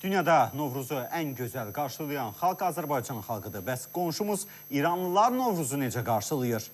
Dünyada Novruzu ən gözəl qarşılayan xalq Azərbaycan xalqıdır. Bəs qonşumuz İranlılar Novruzu necə qarşılayır?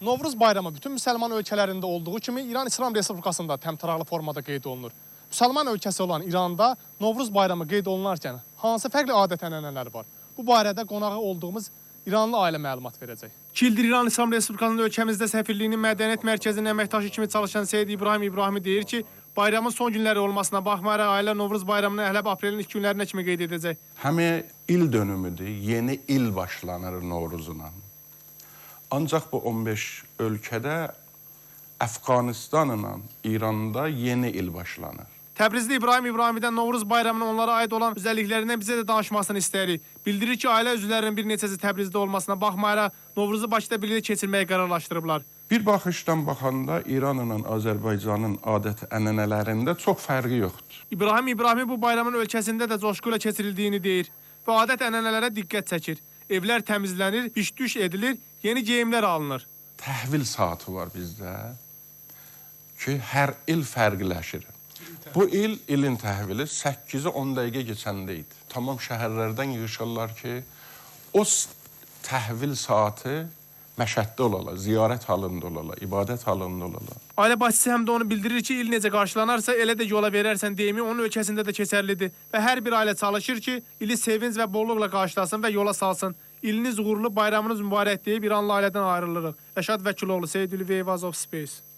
Novruz bayramı bütün müsəlman ölkələrində olduğu kimi İran İslam Respublikasında təmtəraqlı formada qeyd olunur. Müsəlman ölkəsi olan İranda Novruz bayramı qeyd olunarkən hansı fərqli adət-ənənələr var? Bu barədə qonağı olduğumuz İranlı ailə məlumat verəcək. 2 ildir İran İslam Respublikasının ölkəmizdə səfirliyinin mədəniyyət mərkəzinin əməkdaşı kimi çalışan Seyid İbrahim İbrahimi deyir ki, bayramın son günləri olmasına baxmayaraq ailə Novruz bayramını əhləb aprelin ilk günlərinə kimi qeyd edəcək. Həmi il dönümüdür, yeni il başlanır Novruzuna. Ancaq bu 15 ölkədə Əfqanistanla İranda yeni il başlanır. Təbrizli İbrahim İbrahimidən Novruz bayramının onlara aid olan özəlliklərindən bizə də danışmasını istəyirik. Bildirir ki, ailə üzvlərinin bir neçəsi Təbrizdə olmasına baxmayaraq Novruzu Bakıda birlikdə keçirməyi qərarlaşdırıblar. Bir baxışdan baxanda İranla Azərbaycanın adət-ənənələrində çox fərqi yoxdur. İbrahim İbrahimi bu bayramın ölkəsində də coşqu ilə keçirildiyini deyir və adət-ənənələrə diqqət çəkir. Evlər təmizlənir, biş-düş edilir, yeni geyimlər alınır. Təhvil saatı var bizdə ki, hər il fərqləşir. Bu ilin təhvili 8-i 10 dəqiqə keçəndə idi. Tamam şəhərlərdən yığışırlar ki, o təhvil saatı məşəddə olala, ziyarət halında olala, ibadət halında olala. Ailə başçısı həm də onu bildirir ki, il necə qarşılanarsa elə də yola verərsən deyimi onun ölkəsində də keçərlidir. Və hər bir ailə çalışır ki, ili sevinç və bolluqla qarşılasın və yola salsın. İliniz uğurlu, bayramınız mübarək deyib İranlı ailədən ayrılırıq. Rəşad Vəkiloğlu, Seyid Ülvi Eyvaz of Space.